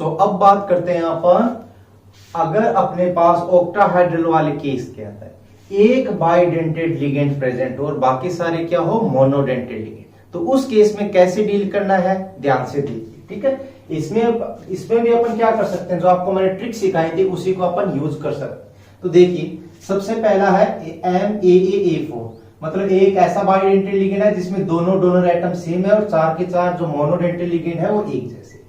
अब बात करते हैं अपन, अगर अपने पास ऑक्टाहाइड्रल वाले केस के अंदर एक बाइडेंटेड लिगेंड प्रेजेंट हो और बाकी सारे क्या हो, मोनोडेंटेड लिगेंड, तो उस केस में कैसे डील करना है, ध्यान से देखिए। ठीक है, इसमें भी अपन क्या कर सकते हैं, जो आपको मैंने ट्रिक सिखाई थी उसी को अपन यूज कर सकते हैं। तो देखिए, सबसे पहला है MAAA4, मतलब एक ऐसा बाइडेंटेड लिगेंड है जिसमें दोनों डोनर एटम सेम है और 4 के 4 जो मोनोडेंटेड लिगेंड है वो एक जैसे।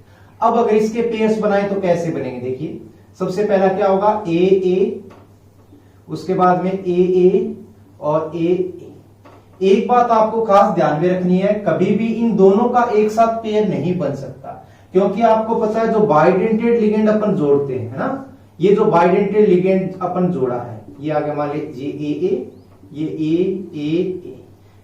अब अगर इसके पेयर्स बनाए तो कैसे बनेंगे, देखिए सबसे पहला क्या होगा, AA, उसके बाद में AA और AA। एक बात आपको खास ध्यान में रखनी है, कभी भी इन दोनों का एक साथ पेयर नहीं बन सकता, क्योंकि आपको पता है जो बाइडेंटेड लिगेंड अपन जोड़ते हैं, है ना, ये जो बाइडेंटेड लिगेंड अपन जोड़ा है, ये आगे मान लीजिए AA, ये A,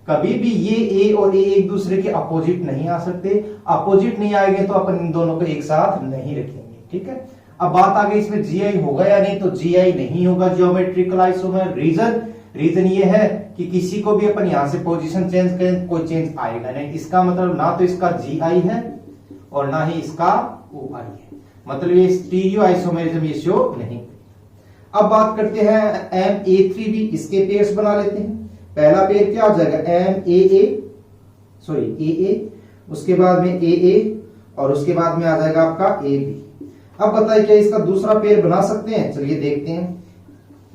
कभी भी ये A और A एक दूसरे के अपोजिट नहीं आ सकते। अपोजिट नहीं आएंगे तो अपन इन दोनों को एक साथ नहीं रखेंगे। ठीक है, अब बात आ गई इसमें GI होगा या नहीं, तो GI नहीं होगा ज्योमेट्रिकल आइसोमर। रीजन ये है कि किसी को भी अपन यहां से पोजीशन चेंज करें कोई चेंज आएगा नहीं। इसका मतलब ना तो इसका GI है और ना ही इसका OI है, मतलब ये स्टीरियो आइसोमेरिज्म ये शो नहीं। अब बात करते हैं MA3B, इसके पेयर्स बना लेते हैं। पहला पेयर क्या हो जाएगा, AA, उसके बाद में AA और उसके बाद में आ जाएगा आपका AB। अब बताइए क्या इसका दूसरा पेयर बना सकते हैं, चलिए देखते हैं।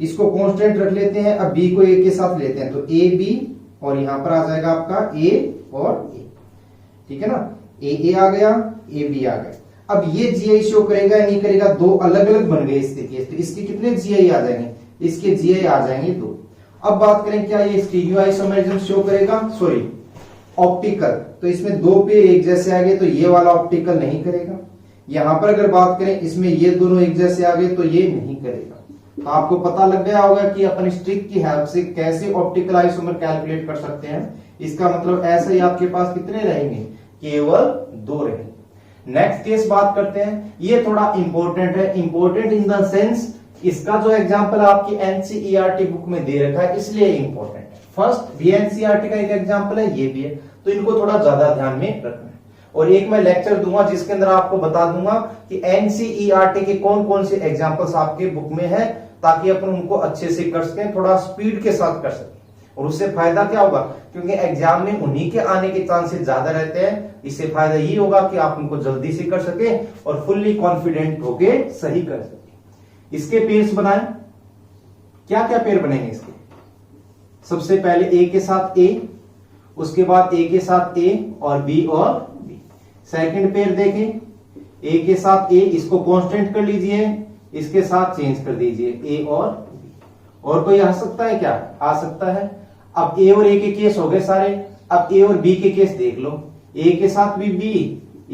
इसको कांस्टेंट रख लेते हैं, अब B को A के साथ लेते हैं, तो AB और यहां पर आ जाएगा आपका A और A। ठीक है ना, AA आ गया, AB आ गया। अब ये GI शो करेगा या नहीं करेगा, दो अलग अलग बन गए इसके केस, तो इसके कितने GI आ जाएंगे, इसके GI आ जाएंगे 2। अब बात करें क्या ये स्टीरियो आइसोमेरिज्म शो करेगा, सॉरी ऑप्टिकल, तो इसमें दो पेयर एक जैसे आ गए तो ये वाला ऑप्टिकल नहीं करेगा। यहां पर अगर बात करें इसमें ये दोनों एक जैसे आ गए तो ये नहीं करेगा। तो आपको पता लग गया होगा कि अपन इस ट्रिक की हेल्प से कैसे ऑप्टिकल आइसोमर कैलकुलेट कर सकते हैं। इसका मतलब ऐसे ही आपके पास कितने रहेंगे, केवल 2 रहेंगे। नेक्स्ट केस बात करते हैं, ये थोड़ा इंपॉर्टेंट है, इंपॉर्टेंट इन द सेंस इसका जो एग्जांपल आपकी NCERT बुक में दे रखा है इसलिए इंपॉर्टेंट है। फर्स्ट भी NCERT का एक एग्जांपल है, ये भी है, तो इनको थोड़ा ज्यादा ध्यान में रखना है। और एक मैं लेक्चर दूंगा जिसके अंदर आपको बता दूंगा कि NCERT के कौन कौन से एग्जांपल्स आपके बुक में है, ताकि अपन उनको अच्छे से कर सकें, थोड़ा स्पीड के साथ कर सकें। और उससे फायदा क्या होगा, क्योंकि एग्जाम में उन्हीं के आने के चांसेस ज्यादा रहते हैं, इससे फायदा ये होगा कि आप उनको जल्दी से कर सके और फुल्ली कॉन्फिडेंट होके सही कर सके। इसके पेयर्स बनाएं, क्या क्या पेयर बनेंगे इसके, सबसे पहले A के साथ A, उसके बाद A के साथ A और B और B। सेकंड पेयर देखें, A के साथ A, इसको कांस्टेंट कर लीजिए, इसके साथ चेंज कर दीजिए A और B। और कोई आ सकता है क्या, आ सकता है। अब A और A के केस हो गए सारे, अब A और B के केस देख लो, A के साथ भी B,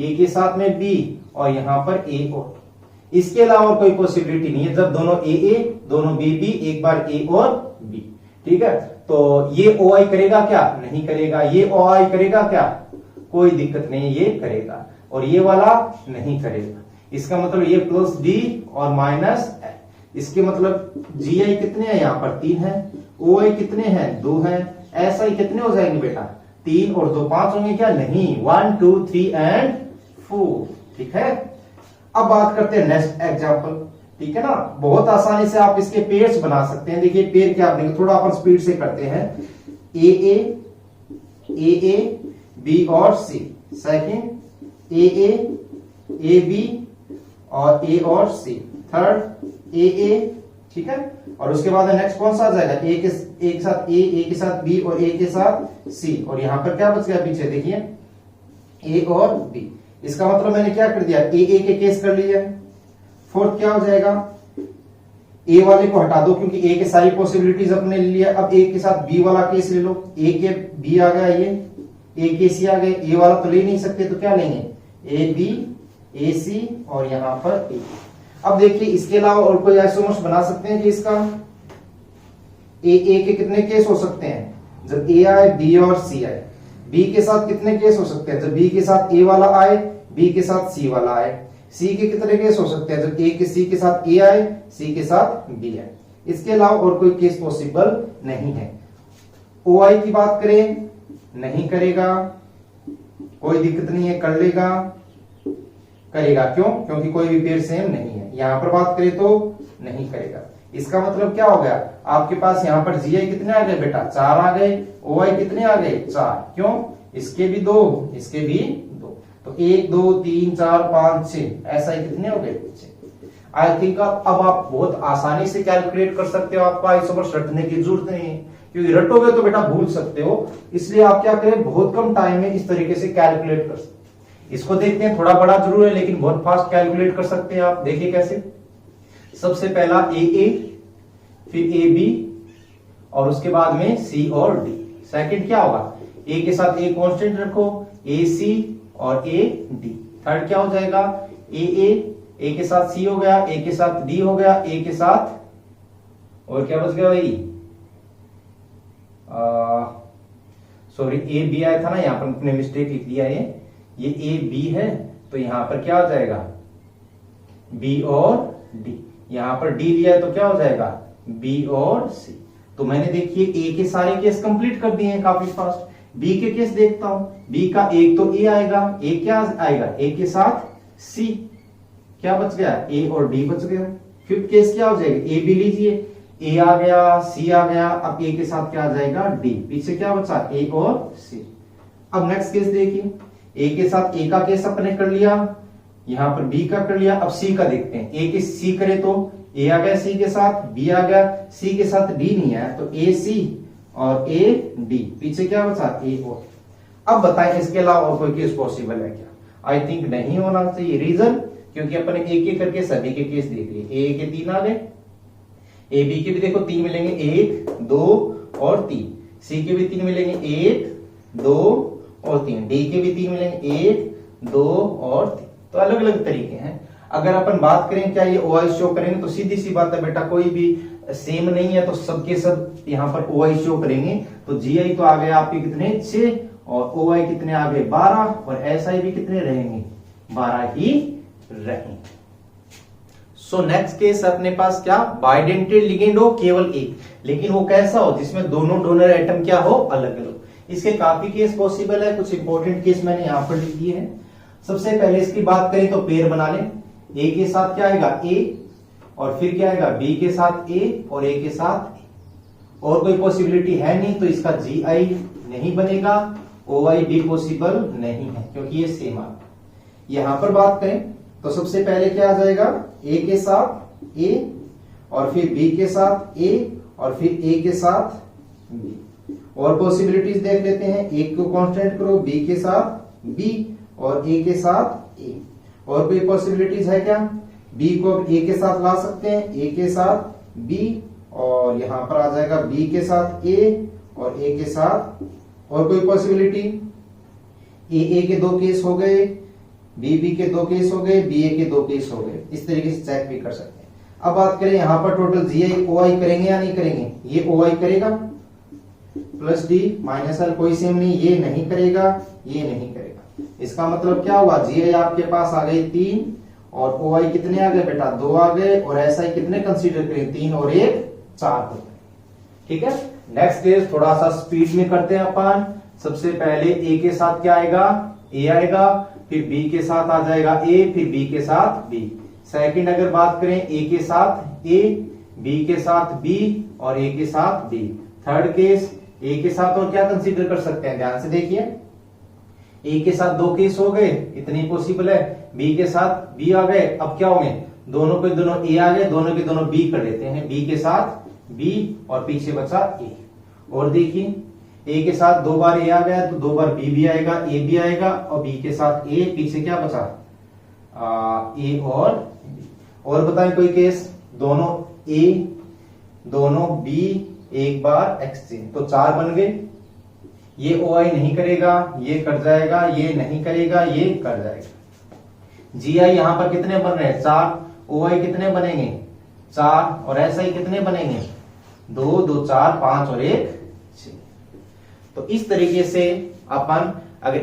A के साथ में B और यहां पर A और, इसके अलावा कोई पॉसिबिलिटी नहीं है। जब दोनों AA दोनों BB, एक बार A और B। ठीक है, तो ये OI करेगा क्या, नहीं करेगा। ये OI करेगा क्या, कोई दिक्कत नहीं, ये करेगा। और ये वाला नहीं करेगा। इसका मतलब ये प्लस D और माइनस L। इसके मतलब GI कितने हैं, यहां पर 3 है, OI कितने हैं, 2 है। ऐसा ही कितने हो जाएंगे बेटा, 3 और 2 5 होंगे क्या, नहीं, 1 2 3 एंड 4। ठीक है, अब बात करते हैं नेक्स्ट एग्जांपल। ठीक है ना, बहुत आसानी से आप इसके पेयर्स बना सकते हैं। देखिए पेयर क्या बनेंगे, थोड़ा अपन स्पीड से करते हैं। AA B और C, सेकंड AA AB और A और C, थर्ड AA। ठीक है, और उसके बाद नेक्स्ट कौन सा आ जाएगा, A के साथ A के साथ B और A के साथ C। और यहां पर क्या बच गया पीछे, देखिए A और B। इसका मतलब मैंने क्या कर दिया, AA के केस कर लिया। फोर्थ क्या हो जाएगा, A वाले को हटा दो क्योंकि A के सारी पॉसिबिलिटीज अपने ले लिया। अब A के साथ B वाला केस ले लो, A के B आ गया, ये A के C आ गए, A वाला तो ले नहीं सकते, तो क्या लेंगे, AB AC और यहां पर A। अब देखिए इसके अलावा और कोई आइसोमर्स बना सकते हैं कि इसका A के कितने केस हो सकते हैं, जब A आए B और C आए। B के साथ कितने केस हो सकते हैं, जब B के साथ A वाला आए, B के साथ C वाला आए। C के कितने केस हो सकते हैं, जब A के C के साथ A आए, C के साथ B आए। इसके अलावा और कोई केस पॉसिबल नहीं है। OI की बात करें, नहीं करेगा, कोई दिक्कत नहीं है, कर लेगा। करेगा। क्यों? क्योंकि कोई भी पेयर सेम नहीं है। यहां पर बात करें तो नहीं करेगा। इसका मतलब क्या हो गया, आपके पास यहाँ पर जी आई कितने आ गए बेटा, 4 आ गए। ओ आई कितने आ गए, 4। क्यों? इसके भी 2, इसके भी 2, तो 1 2 3 4 5 6, ऐसा ही कितने हो गए, 6। आई थिंक अब आप बहुत आसानी से कैलकुलेट कर सकते हो। आपको आइसोमर्स रटने की जरूरत नहीं है, क्योंकि रटोगे तो बेटा भूल सकते हो। इसलिए आप क्या करें, बहुत कम टाइम में इस तरीके से कैलकुलेट कर सकते। इसको देखते हैं, थोड़ा बड़ा जरूर है लेकिन बहुत फास्ट कैलकुलेट कर सकते हैं आप। देखिए कैसे। सबसे पहला ए, फिर ए बी, और उसके बाद में सी और डी। सेकंड क्या होगा, ए के साथ ए कांस्टेंट रखो, ए सी और ए डी। थर्ड क्या हो जाएगा, ए के साथ सी हो गया, ए के साथ डी हो गया, ए के साथ, और क्या बच गया भाई, सॉरी ए बी आया था ना, यहां पर अपने मिस्टेक लिख दिया है। ये ए बी है तो यहां पर क्या हो जाएगा, बी और डी। यहां पर डी लिया है तो क्या हो जाएगा, बी और सी। तो मैंने देखिए ए के सारे केस कंप्लीट कर दिए हैं काफी फास्ट। बी के केस देखता हूं, बी का एक तो ए आएगा, ए क्या आएगा, ए के साथ सी, क्या बच गया, ए और डी बच गया। फिफ्थ केस क्या हो जाएगा, ए बी लीजिए, ए आ गया, सी आ गया, अब ए के साथ क्या आ जाएगा, डी। पीछे क्या बचा, ए और सी। अब नेक्स्ट केस देखिए, ए के साथ ए का केस अपने कर लिया, यहां पर बी का कर लिया। अब सी का देखते हैं, ए के सी करे तो ए आ गया सी के साथ, बी आ गया, सी के साथ डी नहीं आया, तो ए सी और ए डी। पीछे क्या बचा, ए और। अब बताएं इसके अलावा और कोई केस पॉसिबल है क्या? आई थिंक नहीं होना चाहिए। रीजन, क्योंकि अपने एक एक करके सभी के केस देख लिए। ए के 3 आ गए, ए बी के भी देखो 3 मिलेंगे, 1 2 और 3। सी के भी 3 मिलेंगे, 1 2 और 3। डी के भी 3 मिलेंगे, 1 2 और 3। तो अलग अलग तरीके हैं। अगर अपन बात करें क्या ये ओआई शो करेंगे, तो सीधी सी बात है बेटा, कोई भी सेम नहीं है तो सबके सब यहाँ पर ओआई शो करेंगे। तो जीआई तो आ गए आपके कितने, 6, और ओआई कितने आ गए, 12, और एसआई भी कितने रहेंगे, 12 ही रहेंगे। सो नेक्स्ट केस अपने पास क्या, बाइडेंटेड लिगेंड हो केवल एक, लेकिन वो कैसा हो, जिसमें दोनों डोनर एटम क्या हो, अलग अलग। इसके काफी केस पॉसिबल है। कुछ इंपॉर्टेंट केस मैंने यहां पर लिख दिए हैं। सबसे पहले इसकी बात करें तो पेयर बना लें। ए के साथ क्या आएगा, ए, और फिर क्या आएगा, बी के साथ ए, और ए के साथ ए। और कोई पॉसिबिलिटी है नहीं, तो इसका जी आई नहीं बनेगा, ओ आई भी पॉसिबल नहीं है, क्योंकि ये सेम आ। यहां पर बात करें तो सबसे पहले क्या आ जाएगा, ए के साथ ए, और फिर बी के साथ ए, और फिर ए के साथ बी। और पॉसिबिलिटीज देख लेते हैं। एक को कांस्टेंट करो, बी के साथ बी, और ए के साथ ए। और कोई पॉसिबिलिटीज है क्या, बी को ए के साथ ला सकते हैं, ए के साथ बी, और यहां पर आ जाएगा बी के साथ ए और ए के साथ। और कोई पॉसिबिलिटी, ए के 2 केस हो गए, बी के 2 केस हो गए, बी ए के 2 केस हो गए। इस तरीके से चेक भी कर सकते हैं। अब बात करें यहां पर टोटल जी आई ओ आई करेंगे या नहीं करेंगे, ये ओ आई करेगा, प्लस डी माइनस एल कोई सेम नहीं, ये नहीं करेगा, ये नहीं करेगा। इसका मतलब क्या हुआ, जी आई आपके पास आ गई 3, और ओ आई कितने आ गए बेटा, 2 आ गए, और एस आई कितने कंसीडर करें, 3 और 1 4 हो गए। ठीक है। नेक्स्ट केस थोड़ा सा स्पीड में करते हैं अपन। सबसे पहले ए के साथ क्या आएगा, ए आएगा, फिर बी के साथ आ जाएगा ए, फिर बी के साथ बी। सेकंड अगर बात करें, ए के साथ ए, बी के साथ बी, और ए के साथ बी। थर्ड केस, ए के साथ और क्या कंसीडर कर सकते हैं, ध्यान से देखिए। ए के साथ 2 केस हो गए, इतनी पॉसिबल है। बी के साथ बी आ गए, अब क्या होंगे, दोनों के दोनों ए आ गए, दोनों के दोनों बी कर लेते हैं, बी के साथ बी, और पीछे बचा ए। और देखिए, ए के साथ 2 बार ए आ गया तो 2 बार बी भी आएगा, ए भी आएगा, और बी के साथ ए, पीछे क्या बचा, ए और बी। और बताएं कोई केस, दोनों ए दोनों बी एक बार एक्सचेंज, तो 4 बन गए। ये ओ आई नहीं करेगा, ये कर जाएगा, ये नहीं करेगा, ये कर जाएगा। जी आई यहां पर कितने बन रहे हैं, 4। ओ आई कितने बनेंगे, 4, और एस आई कितने बनेंगे, 2 2 4 5 और 1 6। तो इस तरीके से अपन अगर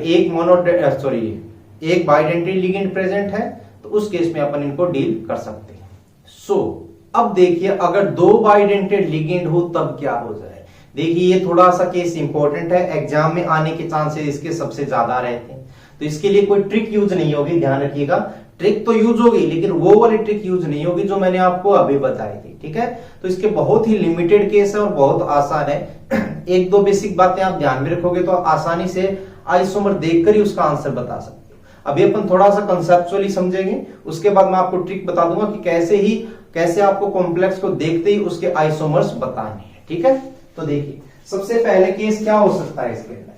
एक बाइडेंटेड लिगेंड प्रेजेंट है तो उस केस में अपन इनको डील कर सकते हैं। सो अब देखिए, अगर 2 बाइडेंटेड लिगेंड हो तब क्या हो जाए। देखिए, ये थोड़ा सा केस इंपॉर्टेंट है, एग्जाम में आने के चांसेस इसके सबसे ज्यादा रहते हैं। तो इसके लिए कोई ट्रिक यूज नहीं होगी, ध्यान रखिएगा। ट्रिक तो यूज होगी, लेकिन वो वाली ट्रिक यूज नहीं होगी जो मैंने आपको अभी बताई थी। ठीक है, तो इसके बहुत ही लिमिटेड केस है और बहुत आसान है। एक दो बेसिक बातें आप ध्यान में रखोगे तो आसानी से आइसोमर देखकर ही उसका आंसर बता सकते हो। अभी अपन थोड़ा सा कंसेप्चुअली समझेंगे, उसके बाद मैं आपको ट्रिक बता दूंगा कि कैसे आपको कॉम्प्लेक्स को देखते ही उसके आइसोमर्स बताने हैं। ठीक है, तो देखिए सबसे पहले केस क्या हो सकता है इसके अंदर।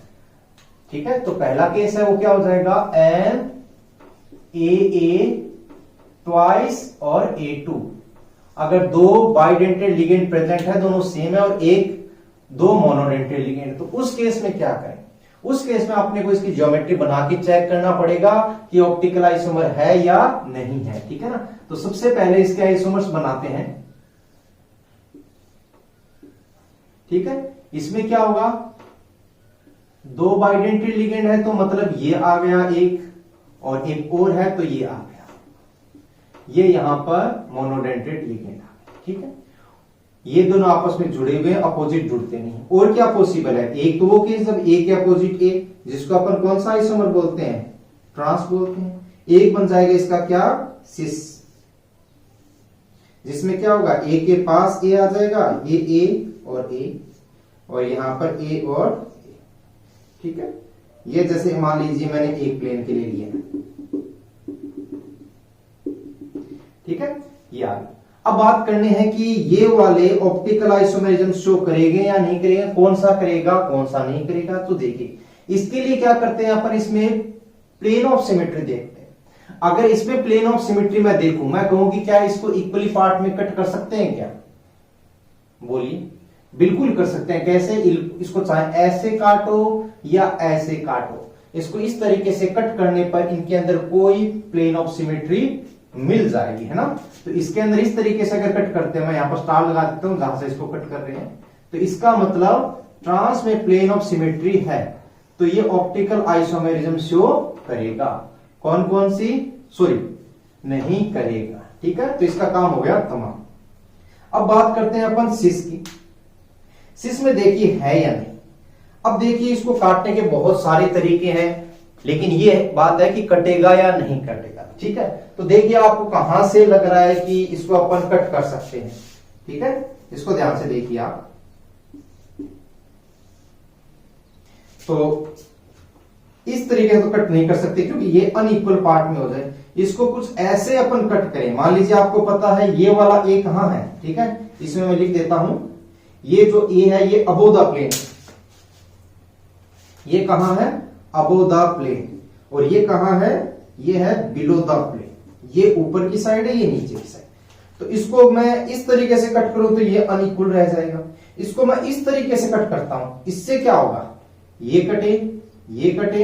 ठीक है, तो पहला केस है वो क्या हो जाएगा, एन ए ट्वाइस और A2। अगर दो बाइडेंटेड लिगेंड प्रेजेंट है, दोनों सेम है, और दो मोनोडेंटेड लिगेंड, तो उस केस में क्या करें। उस केस में आपने को इसकी ज्योमेट्री बना के चेक करना पड़ेगा कि ऑप्टिकल आइसोमर है या नहीं है। ठीक है ना, तो सबसे पहले इसके आइसोमर्स बनाते हैं। ठीक है, इसमें क्या होगा, दो बाइडेंटेड लिगेंड है तो मतलब ये आ गया एक, और एक और है तो ये आ गया, ये यहां पर मोनोडेंटेड लिगेंड आ गया। ठीक है, ये दोनों आपस में जुड़े हुए, अपोजिट जुड़ते नहीं। और क्या पॉसिबल है, एक तो वो केस जब ए के अपोजिट ए, जिसको अपन कौन सा आइसोमर बोलते हैं, ट्रांस बोलते हैं। एक बन जाएगा इसका क्या, सिस, जिसमें क्या होगा, ए के पास ए आ जाएगा, ये ए, और यहां पर ए और ए। ठीक है, ये जैसे मान लीजिए मैंने एक प्लेन के लिए लिया। ठीक है, ये आ गया। अब बात करनी है कि ये वाले ऑप्टिकल आइसोमेरिज्म शो करेंगे या नहीं करेंगे, कौन सा करेगा कौन सा नहीं करेगा। तो देखिए इसके लिए क्या करते हैं अपन, इसमें प्लेन ऑफ सिमेट्री देखते हैं। अगर इसमें प्लेन ऑफ सिमेट्री मैं देखूं, मैं कहूं कि क्या इसको इक्वली पार्ट में कट कर सकते हैं क्या, बोलिए। बिल्कुल कर सकते हैं। कैसे, इसको चाहे ऐसे काटो या ऐसे काटो, इसको इस तरीके से कट करने पर इनके अंदर कोई प्लेन ऑफ सिमेट्री मिल जाएगी, है ना। तो इसके अंदर इस तरीके से अगर कट करते हैं, मैं यहां पर स्टार लगा देता हूं जहां से इसको कट कर रहे हैं, तो इसका मतलब ट्रांस में प्लेन ऑफ सिमेट्री है, तो ये ऑप्टिकल आइसोमेरिज्म शो करेगा। कौन कौन सी, सॉरी नहीं करेगा। ठीक है, तो इसका काम हो गया तमाम। अब बात करते हैं अपन सिस की। सिस में देखिए है या नहीं। अब देखिए इसको काटने के बहुत सारे तरीके हैं, लेकिन ये बात है कि कटेगा या नहीं कटेगा। ठीक है, तो देखिए आपको कहां से लग रहा है कि इसको अपन कट कर सकते हैं। ठीक है, इसको ध्यान से देखिए आप। तो इस तरीके से तो कट नहीं कर सकते क्योंकि ये अनइक्वल पार्ट में हो जाए। इसको कुछ ऐसे अपन कट करें। मान लीजिए आपको पता है ये वाला ए कहां है। ठीक है, इसमें मैं लिख देता हूं, ये जो ए है ये अबोव द प्लेन, ये कहां है, अबोव द प्लेन, और ये कहां है, ये है बिलो द प्लेन। ये ऊपर की साइड है, ये नीचे की साइड। तो इसको मैं इस तरीके से कट करूं तो ये अनइक्वल रह जाएगा। इसको मैं इस तरीके से कट करता हूं, इससे क्या होगा, ये कटे, ये कटे,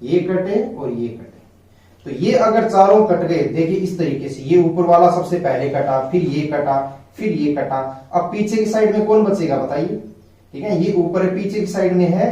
ये कटे और ये कटे। तो ये अगर चारों कट गए, देखिए इस तरीके से, ये ऊपर वाला सबसे पहले कटा, फिर ये कटा, फिर ये कटा। अब पीछे की साइड में कौन बचेगा बताइए। ठीक है, ये ऊपर है, पीछे की साइड में है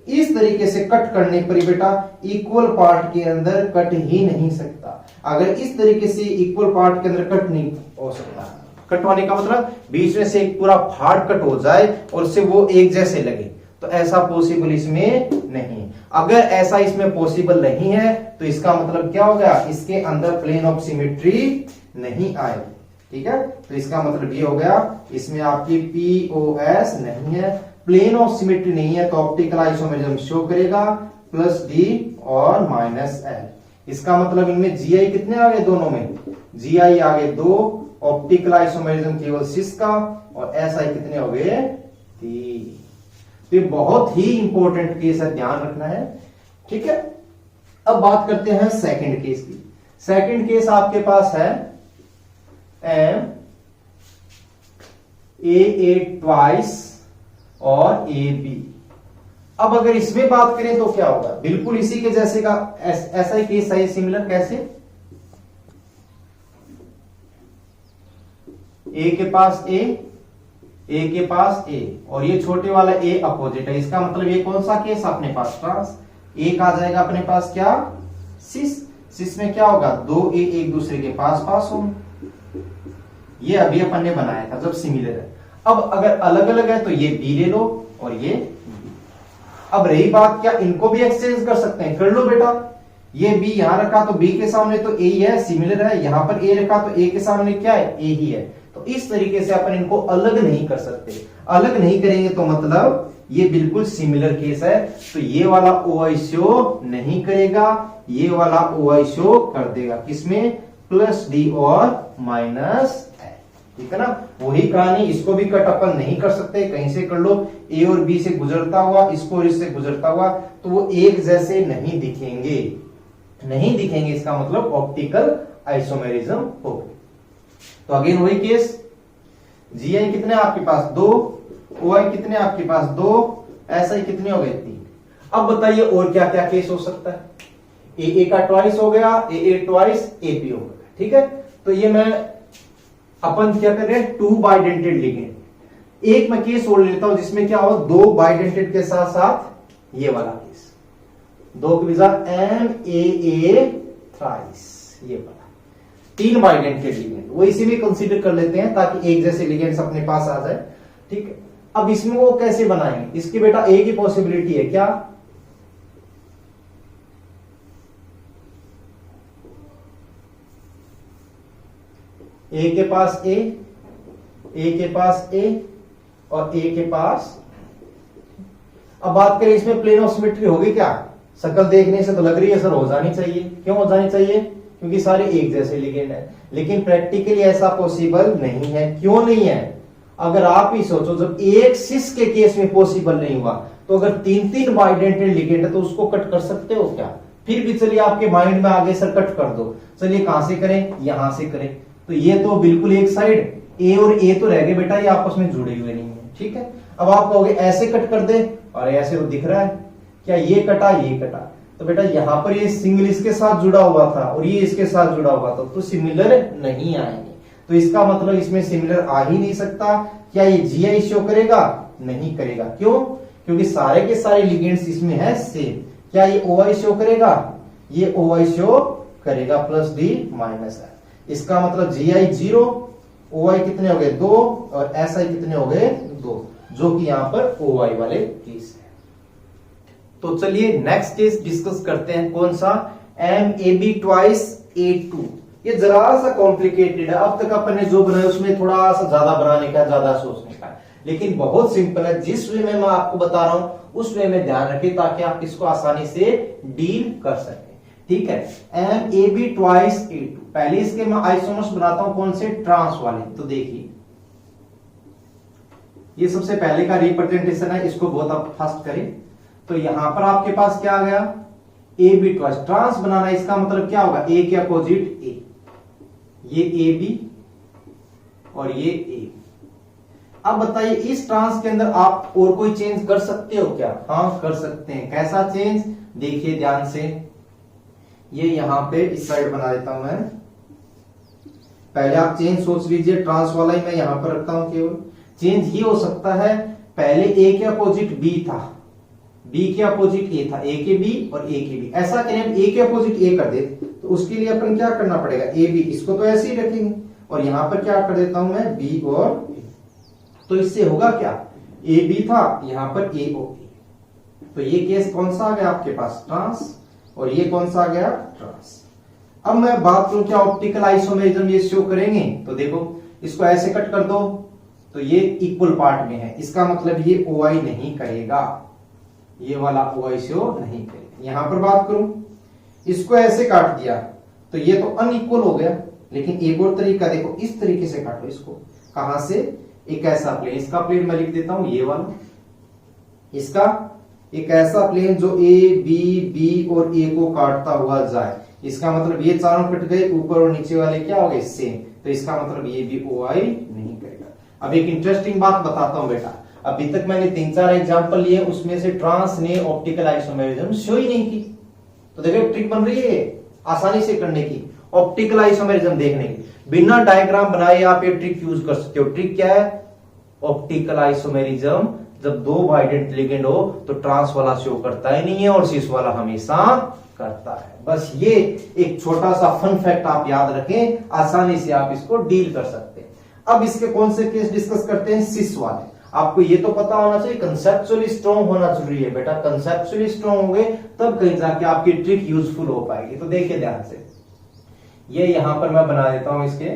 ये। इस तरीके से कट करने पर बेटा इक्वल पार्ट के अंदर कट ही नहीं सकता। अगर इस तरीके से इक्वल पार्ट के अंदर कट नहीं हो सकता, कट होने का मतलब बीच में से एक पूरा फाड़ कट हो जाए और उससे वो एक जैसे लगे, तो ऐसा पॉसिबल इसमें नहीं। अगर ऐसा इसमें पॉसिबल नहीं है तो इसका मतलब क्या हो गया, इसके अंदर प्लेन ऑफ सिमेट्री नहीं आए। ठीक है, तो इसका मतलब ये हो गया, इसमें आपकी POS नहीं है, प्लेन ऑफ सिमेट्री नहीं है, तो ऑप्टिकल आइसोमेरिज्म शो करेगा +D और -L। इसका मतलब इनमें GI कितने आ गए, दोनों में GI आ गए 2, ऑप्टिकल आइसोमेरिज्म केवल सिस का, और SI कितने हो गए 3। तो ये बहुत ही इंपॉर्टेंट केस है, ध्यान रखना है। ठीक है, अब बात करते हैं सेकंड केस की। सेकंड केस आपके पास है AA ट्वाइस और AB। अब अगर इसमें बात करें तो क्या होगा, बिल्कुल इसी के जैसे का ऐसा ही केस है, सिमिलर। कैसे, A के पास A के पास A, और ये छोटे वाला A अपोजिट है। इसका मतलब ये कौन सा केस अपने पास, ट्रांस। एक आ जाएगा अपने पास क्या, सिस। सिस में क्या होगा, 2A एक दूसरे के पास पास होंगे। ये अभी अपन ने बनाया था जब सिमिलर है। अब अगर अलग अलग है तो ये B ले लो और ये B। अब रही बात, क्या इनको भी एक्सचेंज कर सकते हैं, कर लो बेटा। ये बी यहां रखा तो बी के सामने तो ए ही है, सिमिलर है। यहां पर ए रखा तो ए के सामने क्या है, ए ही है। तो इस तरीके से अपन इनको अलग नहीं कर सकते। अलग नहीं करेंगे तो मतलब ये बिल्कुल सिमिलर केस है। तो ये वाला OI शो नहीं करेगा, ये वाला OI शो कर देगा। किसमें, प्लस डी और माइनस है, ठीक है ना। वही कहानी, इसको भी कट अपन नहीं कर सकते, कहीं से कर लो। ए और बी से गुजरता हुआ, इसको और इससे गुजरता हुआ, तो वो एक जैसे नहीं दिखेंगे, नहीं दिखेंगे। इसका मतलब ऑप्टिकल आइसोमेरिज्म हो। तो अगेन वही केस, GI कितने आपके पास 2, OI कितने आपके पास 2, SI कितने हो गए 3। अब बताइए और क्या क्या केस हो सकता है। AA का ट्वाइस हो गया, AA ट्वाइस AP हो गया, ठीक है। तो ये मैं अपन क्या कर रहे हैं, 2 बाइडेंटेड लिगेंड। एक मैं केस और लेता हूं जिसमें क्या हो, 2 बाइडेंटेड के साथ साथ ये वाला केस, 2 के बिजा MAA थ्राइस, ये वाला 3 बाइडेंटेड लिगेंड, वो इसी में कंसीडर कर लेते हैं ताकि एक जैसे लिगेंड्स अपने पास आ जाए, ठीक है। अब इसमें वो कैसे बनाएंगे, इसकी बेटा एक ही पॉसिबिलिटी है, क्या, ए के पास ए के पास ए और ए के पास। अब बात करें इसमें प्लेन ऑफ सिमेट्री होगी क्या, शक्ल देखने से तो लग रही है सर हो जानी चाहिए। क्यों हो जानी चाहिए, क्योंकि सारे एक जैसे लिगेंड है। लेकिन प्रैक्टिकली ऐसा पॉसिबल नहीं है। क्यों नहीं है, अगर आप ही सोचो, जब एक सिस के केस में पॉसिबल नहीं हुआ, तो अगर 3-3 बाइडेंटेड लिगेंड है तो उसको कट कर सकते हो क्या। फिर भी चलिए आपके माइंड में आगे सर कट कर दो, चलिए कहां से करें, यहां से करें। तो ये तो बिल्कुल एक साइड, ए और ए तो रह गए बेटा, ये आपस में जुड़े हुए नहीं है, ठीक है। अब आप कहोगे ऐसे कट कर दे, और ऐसे तो दिख रहा है, क्या ये कटा ये कटा, तो बेटा यहां पर ये सिंगल इसके साथ जुड़ा हुआ था और ये इसके साथ जुड़ा हुआ था, तो सिमिलर नहीं आएंगे। तो इसका मतलब इसमें सिमिलर आ ही नहीं सकता। क्या ये GI शो करेगा, नहीं करेगा। क्यों, क्योंकि सारे के सारे लिगेंड्स इसमें है सेम। क्या ये OI शो करेगा, ये OI शो करेगा, प्लस डी माइनस है। इसका मतलब GI 0, OI कितने हो गए 2 और SI कितने हो गए 2, जो कि यहां पर OI वाले केस है। तो चलिए नेक्स्ट केस डिस्कस करते हैं, कौन सा, MAB ट्वाइस A2। ये जरा सा कॉम्प्लिकेटेड है, अब तक अपन ने जो बनाया उसमें थोड़ा सा ज्यादा बनाने का, ज्यादा सोचने का, लेकिन बहुत सिंपल है। जिस वे में मैं आपको बता रहा हूं उस वे में ध्यान रखें ताकि आप इसको आसानी से डील कर सकें, ठीक है। MAB ट्वाइस A2, पहले इसके मैं आइसोमर्स बनाता हूं, कौन से, ट्रांस वाले। तो देखिए ये सबसे पहले का रिप्रेजेंटेशन है, इसको बहुत आप फास्ट करें। तो यहां पर आपके पास क्या आ गया, AB ट्वाइस, ट्रांस बनाना, इसका मतलब क्या होगा, A के अपोजिट A, ये AB और ये A। अब बताइए इस ट्रांस के अंदर आप और कोई चेंज कर सकते हो क्या, हाँ कर सकते हैं। कैसा चेंज, देखिए ध्यान से, ये यहां पे इस साइड बना देता हूं मैं। पहले आप चेंज सोच लीजिए, ट्रांस वाला ही मैं यहां पर रखता हूं। केवल चेंज ये हो सकता है, पहले A के अपोजिट B था, B के अपोजिट A था, A के B और A के B। ऐसा करें हम A के अपोजिट A कर दे, तो उसके लिए अपन क्या करना पड़ेगा, AB, इसको तो ऐसे ही रखेंगे और यहां पर क्या कर देता हूं मैं, B और A। तो इससे होगा क्या, AB था, यहां पर AO। तो ये केस कौन सा आ गया आपके पास, ट्रांस, और ये कौन सा आ गया, ट्रांस। अब मैं बात करूं क्या ऑप्टिकल आइसोमेरिज्म ये शो करेंगे, तो देखो इसको ऐसे कट कर दो तो ये इक्वल पार्ट में है, इसका मतलब ये OI नहीं करेगा, ये वाला OI शो नहीं करेगा। यहां पर बात करूं, इसको ऐसे काट दिया तो ये तो अनइक्वल हो गया, लेकिन एक और तरीका देखो, इस तरीके से काटो इसको। कहां से, एक ऐसा प्लेन, इसका प्लेन मैं लिख देता हूं ये वाला, इसका एक ऐसा प्लेन जो A B B और A को काटता हुआ जाए। इसका मतलब ये चारों कट गए, ऊपर और नीचे वाले क्या हो गए, सेम। तो इसका मतलब ये भी OI नहीं करेगा। अब एक इंटरेस्टिंग बात बताता हूं बेटा, अभी तक मैंने 3-4 एग्जांपल लिए, उसमें से ट्रांस ने ऑप्टिकल आइसोमेरिज्म शो ही नहीं की। तो देखो ट्रिक बन रही है आसानी से करने की, ऑप्टिकल आइसोमेरिज्म देखने की, बिना डायग्राम बनाए आप ये ट्रिक यूज कर सकते हो। ट्रिक क्या है, ऑप्टिकल आइसोमेरिज्म जब 2 बाइडेंट लिगेंड हो तो ट्रांस वाला शो करता ही नहीं है और सिस वाला हमेशा करता है। बस ये एक छोटा सा फन फैक्ट आप याद रखें, आसानी से आप इसको डील कर सकते हैं। अब इसके कौन से केस डिस्कस करते हैं, सिस वाले। आपको ये तो पता होना चाहिए, कंसेप्चुअली स्ट्रॉन्ग होना जरूरी है बेटा। कंसेप्चुअली स्ट्रॉन्ग होंगे तब कहीं जाके आपकी ट्रिक यूजफुल हो पाएगी। तो देखिए ध्यान से, ये यहां पर मैं बना देता हूं इसके।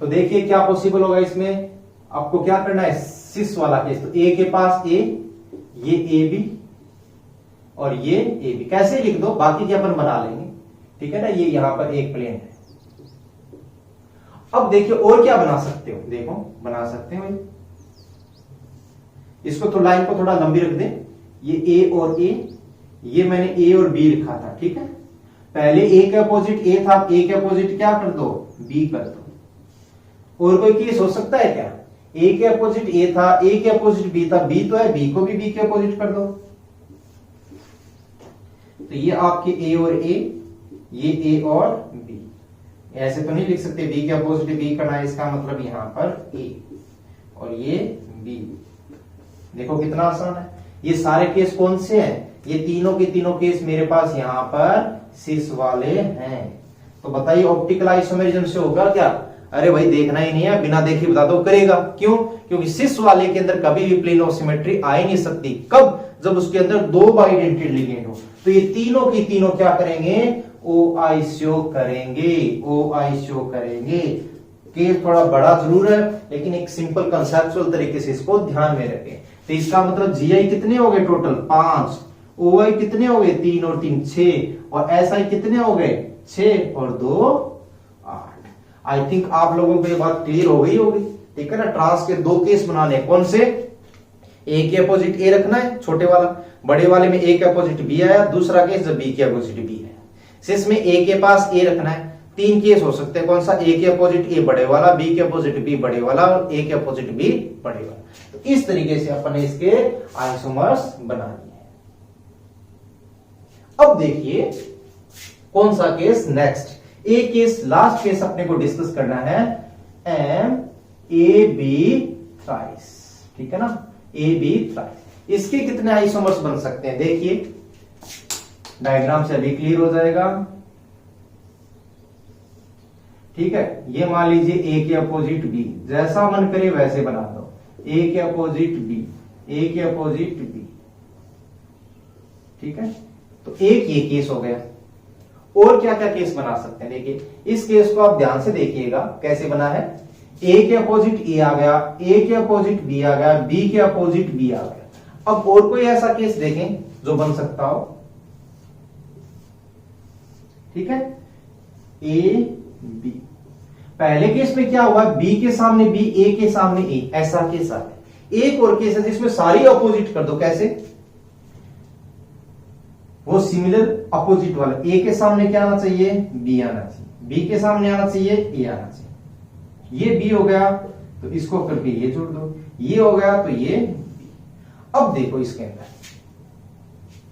तो देखिए क्या पॉसिबल होगा इसमें, आपको क्या करना है, सिस वाला केस। तो ए के पास ए, ये ए बी और ये ए बी, कैसे लिख दो, बाकी के अपन बना लेंगे, ठीक है ना। ये यहां पर एक प्लेन है। अब देखिए और क्या बना सकते हो, देखो बना सकते हो इसको, तो लाइन को थोड़ा लंबी रख दे। ये ए और ए, ये मैंने ए और बी लिखा था, ठीक है। पहले ए के अपोजिट ए था, ए के अपोजिट क्या कर दो, बी कर दो। और कोई केस हो सकता है क्या, ए के अपोजिट ए था, ए के अपोजिट बी था, बी तो है, बी को भी बी के अपोजिट कर दो। तो ये आपके ए और ए, ये ए और बी, ऐसे तो नहीं लिख सकते बी के अपोजिट बी करना है, इसका मतलब यहां पर ए और ये बी। देखो कितना आसान है। ये सारे केस कौन से हैं, ये तीनों के तीनों केस मेरे पास यहां पर सिस वाले हैं। तो बताइए ऑप्टिकल आइसोमेरिज्म से होगा क्या, अरे भाई देखना ही नहीं है, बिना देखे बता दो, करेगा। क्यों, क्योंकि सिस वाले के अंदर कभी भी प्लेन ऑफ सिमेट्री आ ही नहीं सकती। कब, जब उसके अंदर दो बाइडेंटेड लिगेंड हो। तो ये तीनों की तीनों क्या करेंगे, ओ आई शो करेंगे, ओ आई शो करेंगे। केस थोड़ा बड़ा जरूर है, लेकिन एक सिंपल कंसेप्चुअल तरीके से इसको ध्यान में रखें। तो इसका मतलब जी आई कितने हो गए टोटल 5, ओ आई कितने हो गए 3 और 3 6, और एस आई कितने हो गए 6 और 2 8। आई थिंक आप लोगों को ये बात क्लियर हो गई होगी, ठीक है ना। ट्रांस के दो केस बनाने, कौन से, ए के अपोजिट ए रखना है छोटे वाला, बड़े वाले में ए के अपोजिट बी आया, दूसरा केस जब बी के अपोजिट बी है। सिस में ए के पास ए रखना है, 3 केस हो सकते हैं, कौन सा, ए के अपोजिट ए बड़े वाला, बी के अपोजिट बी बड़े वाला और ए के अपोजिट बी बड़े वाला। तो इस तरीके से अपन ने इसके आइसोमर्स बना दिए। अब देखिए कौन सा केस नेक्स्ट, एक केस लास्ट केस अपने को डिस्कस करना है, एम ए बी थ्राइस, ठीक है ना, ए बी थ्राइस। इसके कितने आइसोमर्स बन सकते हैं, देखिए डायग्राम से अभी क्लियर हो जाएगा, ठीक है। ये मान लीजिए ए के अपोजिट बी, जैसा मन करे वैसे बना दो, ए के अपोजिट बी, ए के अपोजिट बी, ठीक है। तो एक ये केस हो गया। और क्या क्या केस बना सकते हैं, देखिए इस केस को आप ध्यान से देखिएगा कैसे बना है। ए के अपोजिट ए आ गया, ए के अपोजिट बी आ गया, बी के अपोजिट बी आ गया। अब और कोई ऐसा केस देखें जो बन सकता हो, ठीक है, ए बी। पहले केस में क्या हुआ, बी के सामने बी, ए के सामने ए, ऐसा केस आ गया। एक और केस है जिसमें सारी अपोजिट कर दो, कैसे, वो सिमिलर अपोजिट वाला, ए के सामने क्या आना चाहिए, बी आना चाहिए, बी के सामने आना चाहिए, ए आना चाहिए। ये बी हो गया तो इसको करके ये जोड़ दो, ये हो गया तो ये बी। अब देखो इसके अंदर,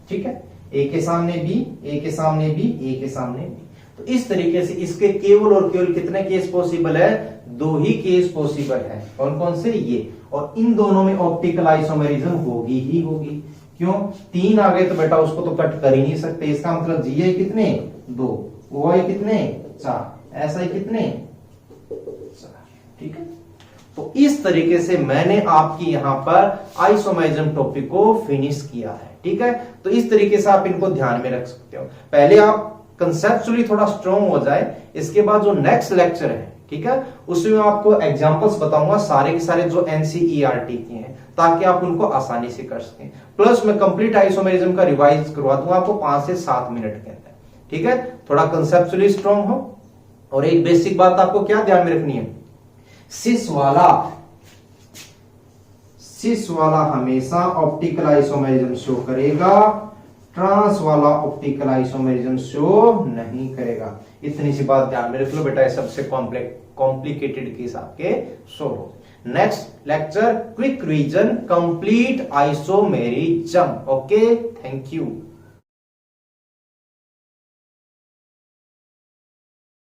ठीक है, ए के सामने बी, ए के सामने बी, ए के सामने बी। तो इस तरीके से इसके केवल और केवल कितने केस पॉसिबल है, 2 ही केस पॉसिबल है। कौन कौन से, ये, और इन दोनों में ऑप्टिकल आइसोमेरिज्म होगी ही होगी। क्यों, 3 आ गए तो बेटा उसको तो कट कर ही नहीं सकते। इसका मतलब जी आई कितने 2, ओ आई कितने 4, एस आई कितने 4, ठीक है। तो इस तरीके से मैंने आपकी यहां पर आइसोमेरिज्म टॉपिक को फिनिश किया है, ठीक है। तो इस तरीके से आप इनको ध्यान में रख सकते हो। पहले आप कंसेप्चुअली थोड़ा स्ट्रॉन्ग हो जाए, इसके बाद जो नेक्स्ट लेक्चर है, ठीक है, उसमें आपको एग्जांपल्स बताऊंगा सारे के सारे जो एनसीईआरटी के हैं, ताकि आप उनको आसानी से कर सकें। प्लस मैं कंप्लीट आइसोमेरिज्म का रिवाइज करवा दूंगा आपको 5 से 7 मिनट के अंदर, ठीक है। थोड़ा कंसेप्चुअली स्ट्रॉन्ग हो। और एक बेसिक बात आपको क्या ध्यान में रखनी है, सिस वाला हमेशा ऑप्टिकल आइसोमेरिज्म शो करेगा, ट्रांस वाला ऑप्टिकल आइसोमेरिज्म शो नहीं करेगा। इतनी सी बात ध्यान में रख लो बेटा, सबसे कॉम्प्लिकेटेड केस आपके सोल्व हो। Next lecture quick revision complete isomerism. Okay, thank you.